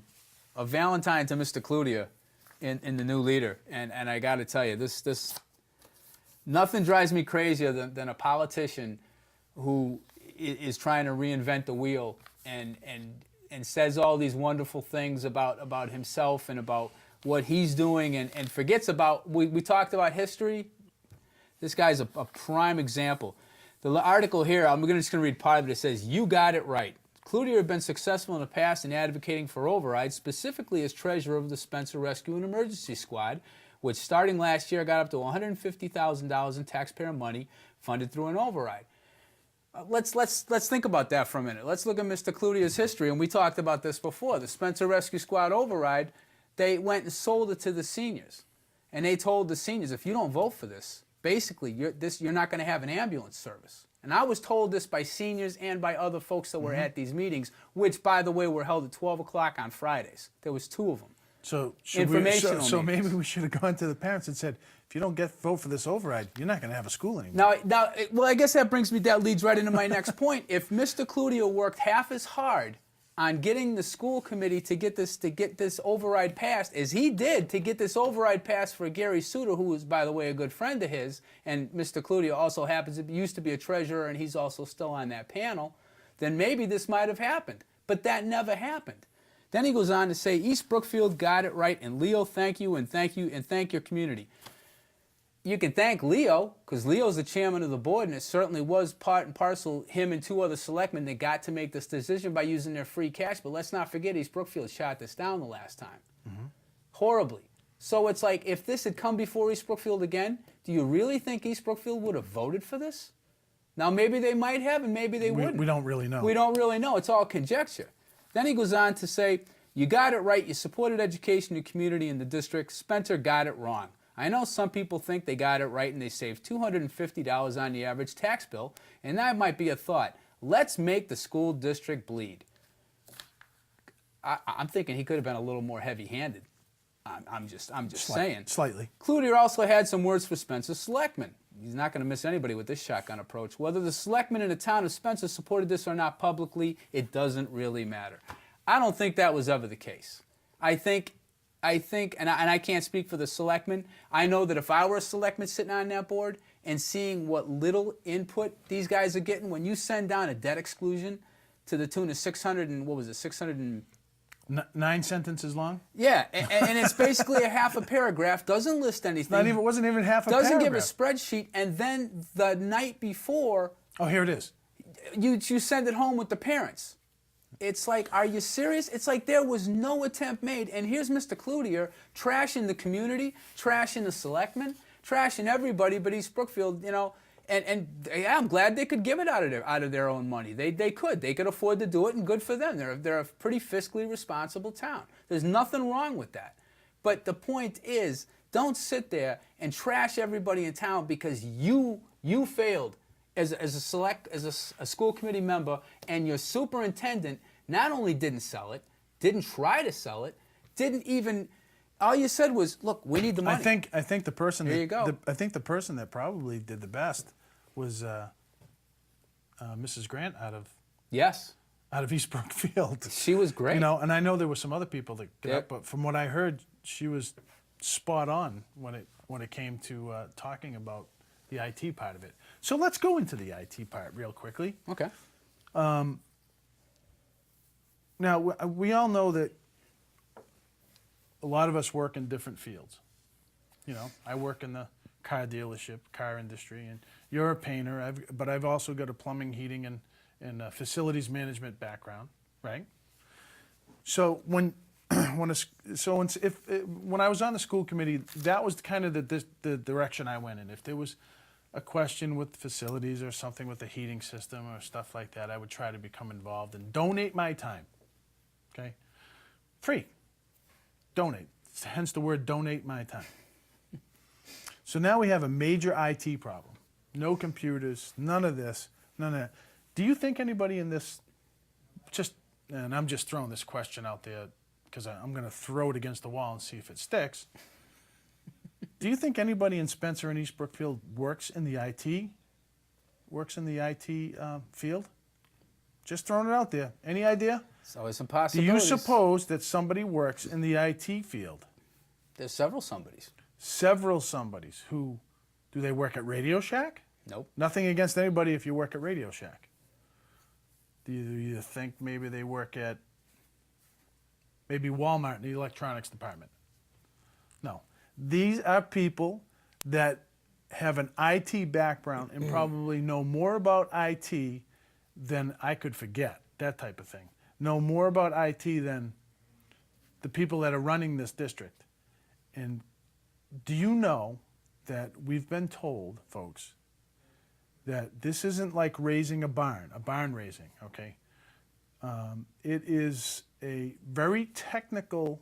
Valentine to Mr. Cloutier in the new leader, and I got to tell you, this nothing drives me crazier than a politician who is trying to reinvent the wheel and says all these wonderful things about himself and about what he's doing and forgets about. We talked about history. This guy's a prime example. The article here, I'm just going to read part of it. It says, "You got it right. Cloutier had been successful in the past in advocating for overrides, specifically as treasurer of the Spencer Rescue and Emergency Squad, which starting last year got up to $150,000 in taxpayer money funded through an override." Let's think about that for a minute. Let's look at Mr. Cloutier's history, and we talked about this before. The Spencer Rescue Squad override, they went and sold it to the seniors. And they told the seniors, if you don't vote for this, basically you're not going to have an ambulance service. And I was told this by seniors and by other folks that were at these meetings, which, by the way, were held at 12 o'clock on Fridays. There was 2 of them. So Informational so meetings. maybe we should have gone to the parents and said, if you don't vote for this override, you're not going to have a school anymore. Well, I guess that leads right into my next point. If Mr. Cludio worked half as hard on getting the school committee to get this override passed as he did to get this override passed for Gary Suter, who is, by the way, a good friend of his, and Mr. Cludio also used to be a treasurer, and he's also still on that panel, then maybe this might have happened. But that never happened. Then he goes on to say, East Brookfield got it right, and Leo, thank you, and thank your community. You can thank Leo, because Leo's the chairman of the board, and it certainly was part and parcel, him and 2 other selectmen that got to make this decision by using their free cash. But let's not forget, East Brookfield shot this down the last time. Horribly. So it's like, if this had come before East Brookfield again, do you really think East Brookfield would have voted for this? Now, maybe they might have, and maybe they wouldn't. We don't really know. We don't really know. It's all conjecture. Then he goes on to say, you got it right. You supported education and community in the district. Spencer got it wrong. I know some people think they got it right and they saved $250 on the average tax bill, and that might be a thought. Let's make the school district bleed. I'm thinking he could have been a little more heavy-handed. I'm just saying. Slightly. Cloutier also had some words for Spencer selectmen. He's not going to miss anybody with this shotgun approach. Whether the selectmen in the town of Spencer supported this or not publicly, it doesn't really matter. I don't think that was ever the case. I think, and I can't speak for the selectmen. I know that if I were a selectman sitting on that board and seeing what little input these guys are getting, when you send down a debt exclusion to the tune of 600 and 9 sentences long. Yeah, and it's basically a half a paragraph. Doesn't list anything. It wasn't even half a doesn't paragraph. give a spreadsheet, and then the night before, Oh, here it is. you send it home with the parents. It's like, are you serious? It's like there was no attempt made. And here's Mr. Cloutier trashing the community, trashing the selectmen, trashing everybody but East Brookfield, And yeah, I'm glad they could give it out of their own money. They could afford to do it, and good for them. They're a pretty fiscally responsible town. There's nothing wrong with that. But the point is, don't sit there and trash everybody in town because you failed as a school committee member, and your superintendent not only didn't sell it, didn't try to sell it, didn't even. All you said was, "Look, we need the money." I think the person. There you go. I think the person that probably did the best was Mrs. Grant out of East Brookfield. She was great. And I know there were some other people that got Yep. up, but from what I heard, she was spot on when it came to talking about the IT part of it. So let's go into the IT part real quickly. Okay. Now we all know that a lot of us work in different fields. I work in the car dealership, car industry, and you're a painter. But I've also got a plumbing, heating, and facilities management background, right? So when I was on the school committee, that was kind of the direction I went in. If there was a question with facilities or something with the heating system or stuff like that, I would try to become involved and donate my time. Okay, free. Donate. Hence the word donate my time. So now we have a major IT problem. No computers, none of this, none of that. Do you think anybody in this, and I'm just throwing this question out there because I'm going to throw it against the wall and see if it sticks. Do you think anybody in Spencer and East Brookfield works in the IT field? Just throwing it out there. Any idea? It's always some Do possibilities. you suppose that somebody works in the IT field? There's several somebodies. Several somebodies. Who, do they work at Radio Shack? Nope. Nothing against anybody if you work at Radio Shack. Do you think maybe they work at maybe Walmart in the electronics department? No. These are people that have an IT background and probably know more about IT than I could forget, that type of thing. Know more about IT than the people that are running this district. And do you know that we've been told, folks, that this isn't like raising a barn raising, okay? It is a very technical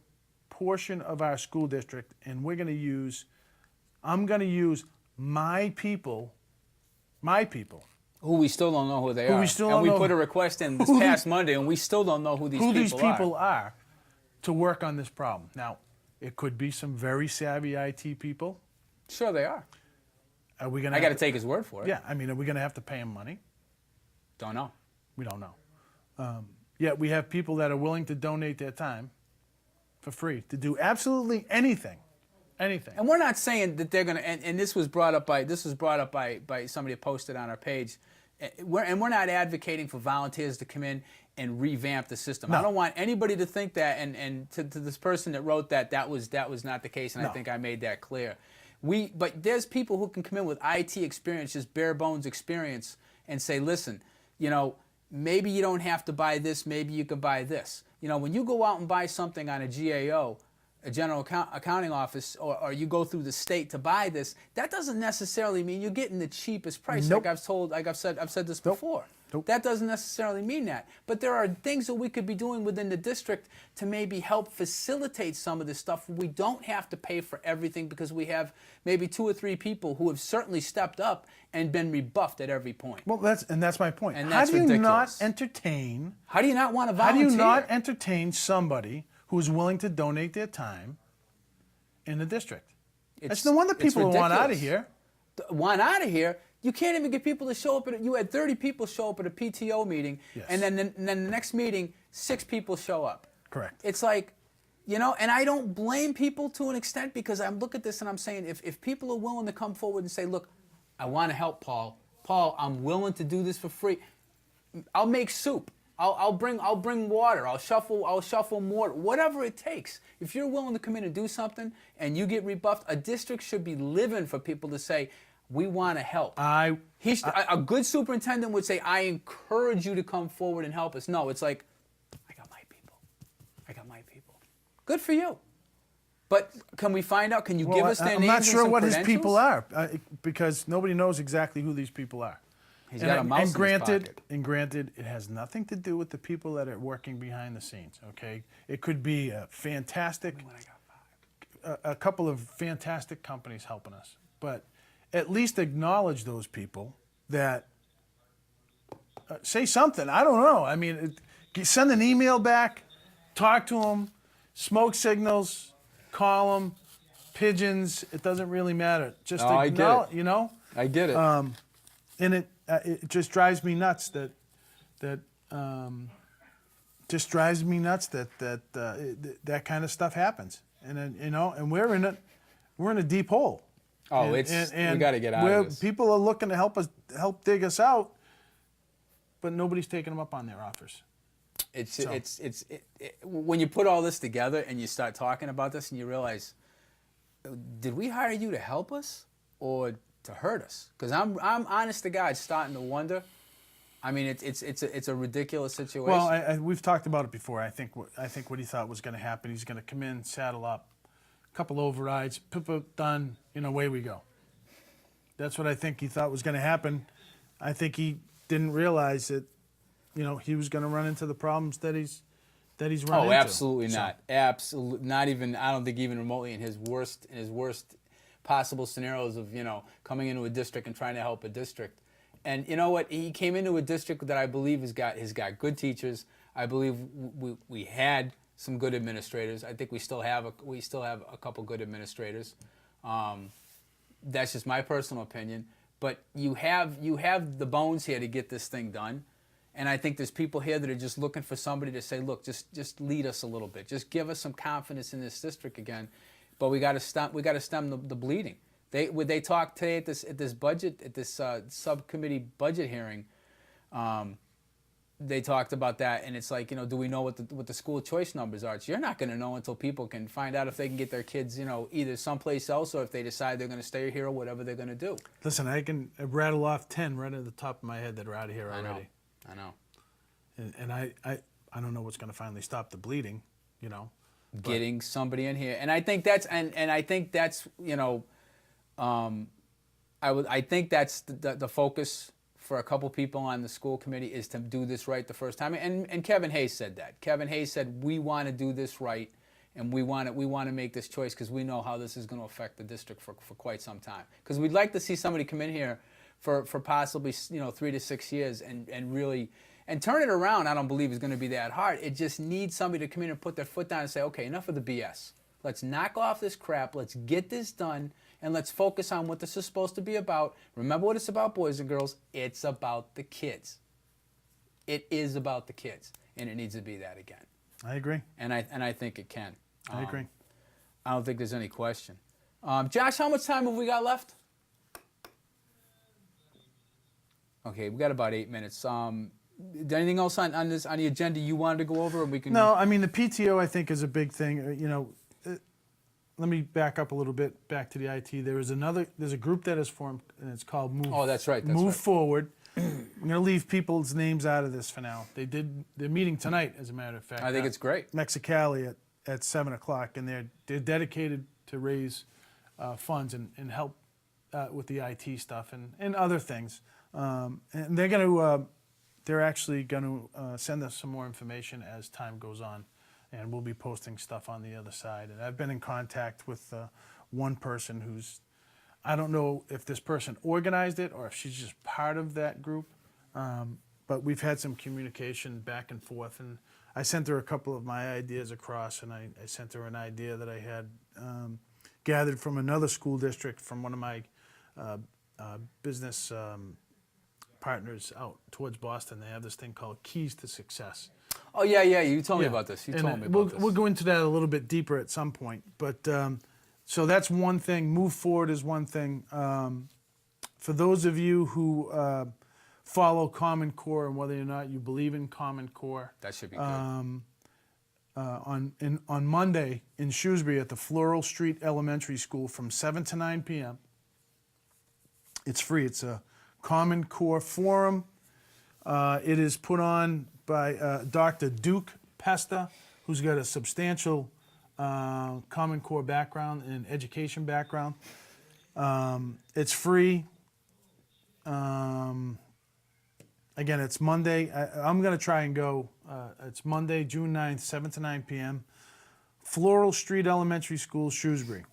portion of our school district, and I'm going to use my people, Who we still don't know who they Who are. we still and don't we know put a request in this who past Monday, and we still don't know who these people are to work on this problem. Now, it could be some very savvy IT people. Sure, they are. Are we gonna? I got to take his word for it. Yeah, I mean, are we going to have to pay them money? Don't know. We don't know. Yet we have people that are willing to donate their time for free to do absolutely anything. Anything. And we're not saying that they're going to. And this was brought up by by somebody that posted on our page. We're not advocating for volunteers to come in and revamp the system. No. I don't want anybody to think that. And to this person that wrote that was not the case. And No. I think I made that clear. But there's people who can come in with IT experience, just bare bones experience, and say, listen, maybe you don't have to buy this. Maybe you can buy this. When you go out and buy something on a GAO, a general accounting office, or you go through the state to buy this, that doesn't necessarily mean you're getting the cheapest price. Nope. I've said this before. Nope. That doesn't necessarily mean that. But there are things that we could be doing within the district to maybe help facilitate some of this stuff. We don't have to pay for everything because we have maybe 2 or 3 people who have certainly stepped up and been rebuffed at every point. Well, that's my point. And How that's do you not ridiculous. entertain? How do you not want to How do volunteer? you not entertain somebody who is willing to donate their time in the district? That's no wonder it's people want out of ridiculous. here. Want out of here. You can't even get people to show up. You had 30 people show up at a PTO meeting, Yes. and then the next meeting, 6 people show up. Correct. It's like, and I don't blame people to an extent because I look at this and I'm saying if people are willing to come forward and say, look, I want to help Paul. Paul, I'm willing to do this for free. I'll make soup. I'll bring water. I'll shuffle mortar. Whatever it takes. If you're willing to come in and do something and you get rebuffed, a district should be living for people to say, we want to help. A good superintendent would say, I encourage you to come forward and help us. No, it's like, I got my people. I got my people. Good for you. But can we find out? Can you give us their names? I'm not and sure some what his credentials? people are because nobody knows exactly who these people are. He's got a mouse in his pocket. And granted, it has nothing to do with the people that are working behind the scenes. Okay, it could be a fantastic, a couple of fantastic companies helping us, but at least acknowledge those people that say something. I don't know. I mean, send an email back, talk to them, smoke signals, call them, pigeons. It doesn't really matter. Just I get acknowledge, it. I get it. and it just drives me nuts that just drives me nuts that kind of stuff happens. And then, and we're in a deep hole. Oh, and, we got to get out of this. People are looking to help dig us out, but nobody's taking them up on their offers. When you put all this together and you start talking about this and you realize, did we hire you to help us or to hurt us? Because I'm honest to God starting to wonder. I mean, it's a ridiculous situation. Well, we've talked about it before. I think what he thought was going to happen, he's going to come in, saddle up, a couple overrides, done, away we go. That's what I think he thought was going to happen. I think he didn't realize that, he was going to run into the problems that he's run into. Oh, absolutely not. Absolutely not even. I don't think even remotely in his worst possible scenarios of coming into a district and trying to help a district. And you know what? He came into a district that I believe has got good teachers. I believe we had some good administrators. I think we still have a couple good administrators. That's just my personal opinion. But you have the bones here to get this thing done. And I think there's people here that are just looking for somebody to say, look, just lead us a little bit. Just give us some confidence in this district again. But we got to stem the bleeding. They talked today at this subcommittee budget hearing. They talked about that, and it's like, do we know what the school choice numbers are? You're not going to know until people can find out if they can get their kids, either someplace else or if they decide they're going to stay here or whatever they're going to do. Listen, I can rattle off 10 right at the top of my head that are out of here already. I know. And I don't know what's going to finally stop the bleeding, Getting somebody in here, and I think that's I think that's I think that's the focus for a couple people on the school committee is to do this right the first time. And Kevin Hayes said that. Kevin Hayes said we want to do this right, and we want to make this choice because we know how this is going to affect the district for quite some time. Because we'd like to see somebody come in here for possibly 3 to 6 years and really turn it around. I don't believe is going to be that hard. It just needs somebody to come in and put their foot down and say, okay, enough of the BS. Let's knock off this crap. Let's get this done. And let's focus on what this is supposed to be about. Remember what it's about, boys and girls. It's about the kids. It is about the kids. And it needs to be that again. I agree. And I think it can. I agree. I don't think there's any question. Josh, how much time have we got left? Okay, we got about 8 minutes. Anything else on the agenda you wanted to go over? And we can. No, I mean, the PTO, I think, is a big thing. Let me back up a little bit, back to the IT. There's a group that is formed, and it's called Move. Oh, that's right. Move Forward. I'm going to leave people's names out of this for now. They're meeting tonight, as a matter of fact. I think it's great. Mexicali at 7 o'clock, and they're dedicated to raise funds and help with the IT stuff and other things. And they're actually going to send us some more information as time goes on, and we'll be posting stuff on the other side. And I've been in contact with one person who's, I don't know if this person organized it or if she's just part of that group, but we've had some communication back and forth. And I sent her a couple of my ideas across, and I sent her an idea that I had gathered from another school district from one of my business partners out towards Boston. They have this thing called Keys to Success. Oh, yeah. You told me about this. You told me about this. We'll go into that a little bit deeper at some point. But so that's one thing. Move Forward is one thing. For those of you who follow Common Core and whether or not you believe in Common Core, That should be good. on Monday in Shrewsbury at the Floral Street Elementary School from 7 to 9 p.m. It's free. It's a Common Core forum. It is put on by Dr. Duke Pesta, who's got a substantial Common Core background and education background. It's free. Again, it's Monday. I'm going to try and go. It's Monday, June 9th, 7 to 9 p.m. Floral Street Elementary School, Shrewsbury.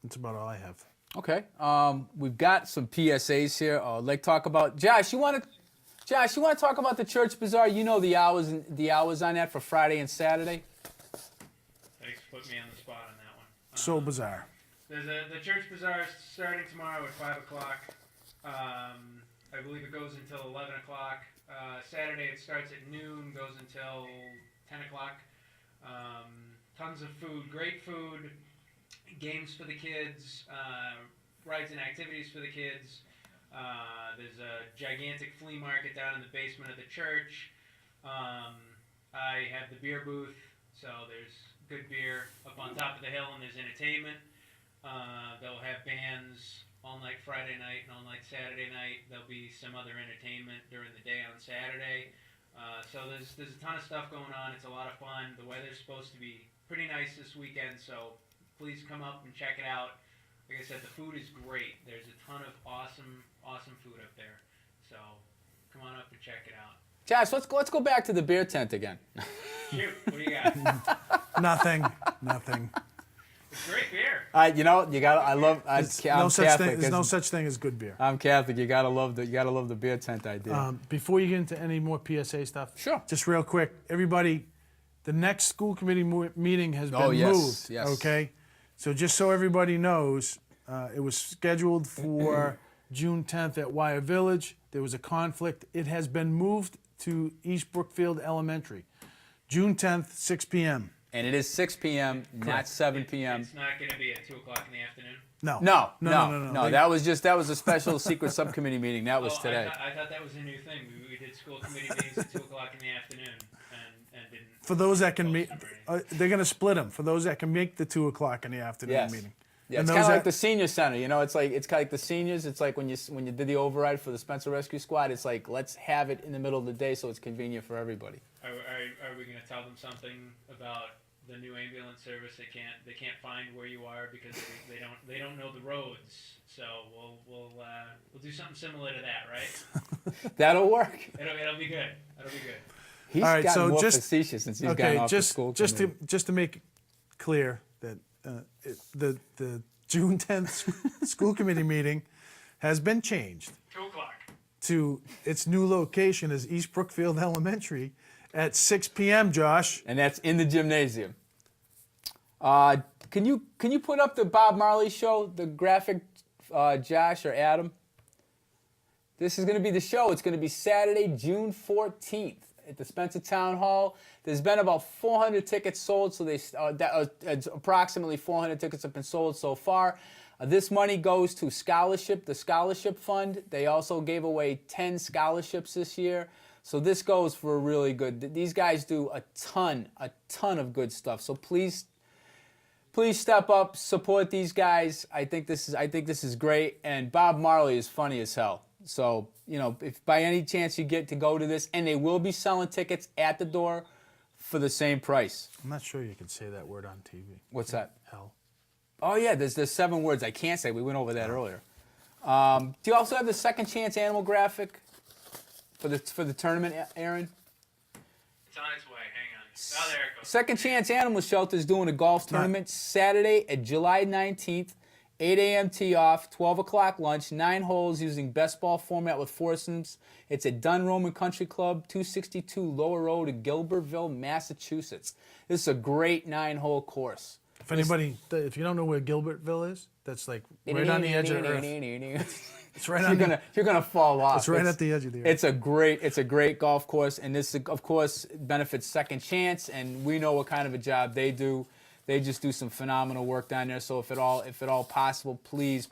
That's about all I have. Okay. We've got some PSAs here. I'd like to talk about Josh. You want to talk about the church bazaar? You know the hours on that for Friday and Saturday. Thanks for putting me on the spot on that one. So bizarre. There's the church bazaar is starting tomorrow at 5 o'clock. I believe it goes until 11 o'clock. Saturday it starts at noon, goes until 10 o'clock. Tons of food, great food, games for the kids, rides and activities for the kids. There's a gigantic flea market down in the basement of the church. I have the beer booth, so there's good beer up on top of the hill, and there's entertainment. They'll have bands all night Friday night and all night Saturday night. There'll be some other entertainment during the day on Saturday. So there's a ton of stuff going on. It's a lot of fun. The weather's supposed to be pretty nice this weekend, so please come up and check it out. Like I said, the food is great. There's a ton of awesome food up there. So come on up and check it out. Josh, let's go back to the beer tent again. Shoot, what do you got? Nothing. It's great beer. There's Catholic. no such thing as good beer. I'm Catholic. You gotta love the beer tent idea. Before you get into any more PSA stuff, Sure. Just real quick, everybody, the next school committee meeting has been yes, moved. yes. Okay, so just so everybody knows, it was scheduled for June 10th at Wire Village. There was a conflict. It has been moved to East Brookfield Elementary, June 10th, 6 p.m. And it is 6 p.m., not 7 p.m. It's not going to be at 2 o'clock in the afternoon. No. That was a special secret subcommittee meeting. That was today. I thought that was a new thing. We did school committee meetings at 2 o'clock in the afternoon and didn't. For those that can meet, they're going to split them. For those that can make the 2 o'clock in the afternoon Yes. meeting. Yeah, And it's those kind of that- like the senior center. You know, it's kind of like the seniors. It's like when you did the override for the Spencer Rescue Squad. It's like let's have it in the middle of the day so it's convenient for everybody. Are we going to tell them something about the new ambulance service? They can't find where you are because they don't know the roads. So we'll do something similar to that, right? That'll work. It'll be good. That'll be good. He's All right, gotten so more just- facetious since he's Okay, gotten off the just school just committee. to make it clear that the June 10th school committee meeting has been changed 2 o'clock. to its new location as East Brookfield Elementary at 6 p.m. Josh. And that's in the gymnasium. Can you put up the Bob Marley show, the graphic, Josh or Adam? This is going to be the show. It's going to be Saturday, June 14th at the Spencer Town Hall. There's been about 400 tickets sold, so approximately 400 tickets have been sold so far. This money goes to the scholarship fund. They also gave away 10 scholarships this year. So this goes for really good. These guys do a ton of good stuff. So please step up, support these guys. I think this is great. And Bob Marley is funny as hell. So, if by any chance you get to go to this, and they will be selling tickets at the door for the same price. I'm not sure you can say that word on TV. What's that? Hell. Oh yeah, there's 7 words I can't say. We went over that earlier. Do you also have the Second Chance Animal graphic for the tournament, Aaron? It's on its way. Hang on. Oh, there it goes. Second Chance Animal Shelter is doing a golf tournament Saturday at July 19th, 8 a.m. tee off, 12 o'clock lunch, 9 holes using best ball format with foursomes. It's at Dunn Roman Country Club, 262 Lower Road in Gilbertville, Massachusetts. This is a great 9-hole course. If you don't know where Gilbertville is, that's like right on the edge of Earth. It's right on. You're gonna fall off. It's right at the edge of the Earth. It's a great golf course, and this of course benefits Second Chance, and we know what kind of a job they do. They just do some phenomenal work down there. So if at all possible, please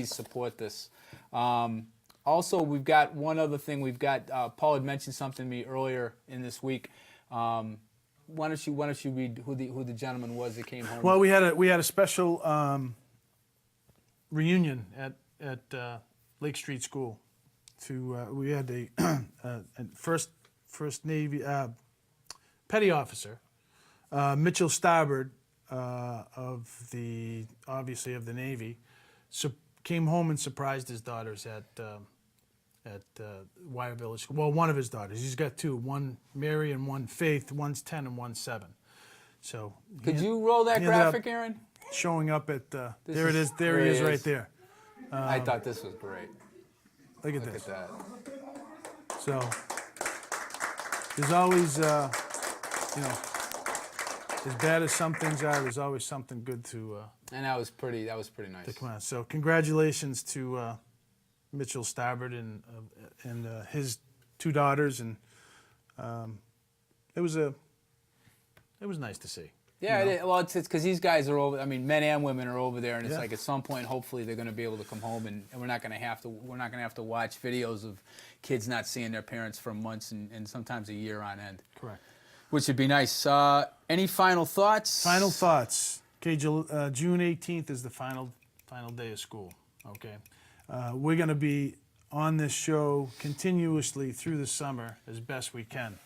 support this. Also, we've got one other thing. We've got Paul had mentioned something to me earlier in this week. Why don't you read who the gentleman was that came home? Well, we had a special reunion at Lake Street School. We had a first Navy petty officer, Mitchell Starboard, of the Navy, came home and surprised his daughters at Wire Village School. Well, one of his daughters. He's got 2, one Mary and one Faith. One's 10 and one's 7. So Could you roll that he ended up graphic, Aaron? showing up at there it is. there There he he is right is. there. I thought this was great. Look at Look this. at that. So there's always, as bad as some things are, there's always something good to And that was pretty nice. come out. So congratulations to Mitchell Starboard and his 2 daughters, and it was nice to see. Yeah, it's because these guys are over. I mean, men and women are over there, and it's Yeah. like at some point, hopefully, they're going to be able to come home, and we're not going to have to watch videos of kids not seeing their parents for months and sometimes a year on end, Correct. which would be nice. Any final thoughts? Final thoughts. Okay, June 18th is the final day of school. Okay, we're going to be on this show continuously through the summer as best we can.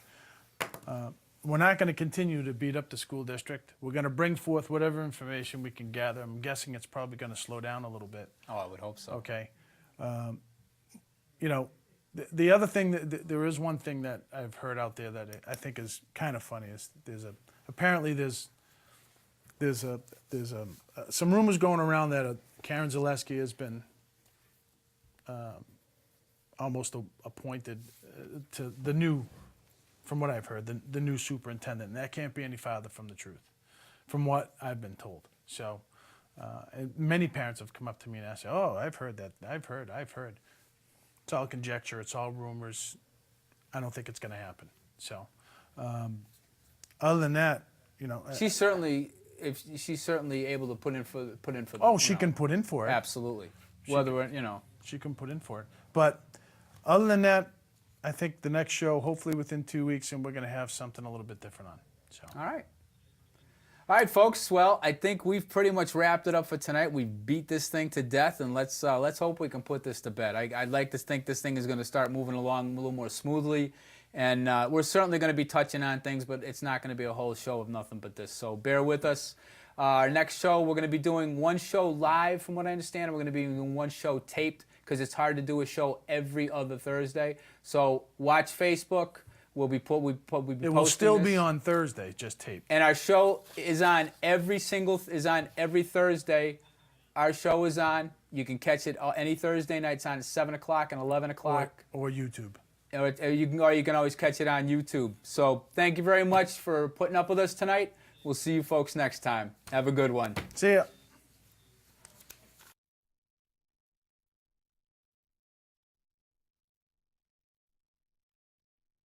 We're not going to continue to beat up the school district. We're going to bring forth whatever information we can gather. I'm guessing it's probably going to slow down a little bit. Oh, I would hope so. Okay. The other thing there is one thing that I've heard out there that I think is kind of funny is apparently there's some rumors going around that Karen Zaleski has been almost appointed to the new, from what I've heard, the new superintendent, and that can't be any farther from the truth, from what I've been told. So, and many parents have come up to me and asked, "Oh, I've heard that. I've heard." It's all conjecture. It's all rumors. I don't think it's going to happen. So, other than that, She's certainly able to put in for the. oh, she can put in for it. Absolutely. Whether She can put in for it. But other than that, I think the next show, hopefully within 2 weeks, and we're going to have something a little bit different on. So. All right, folks. Well, I think we've pretty much wrapped it up for tonight. We beat this thing to death, and let's hope we can put this to bed. I'd like to think this thing is going to start moving along a little more smoothly, and we're certainly going to be touching on things, but it's not going to be a whole show of nothing but this. So bear with us. Our next show, we're going to be doing one show live, from what I understand, and we're going to be doing one show taped because it's hard to do a show every other Thursday. So watch Facebook. We'll be we'll be It will posting still this. be on Thursday, just tape. And our show is on every Thursday. Our show is on. You can catch it any Thursday night. It's on at 7 o'clock and 11 o'clock. Or YouTube. Or you can always catch it on YouTube. So thank you very much for putting up with us tonight. We'll see you folks next time. Have a good one. See ya.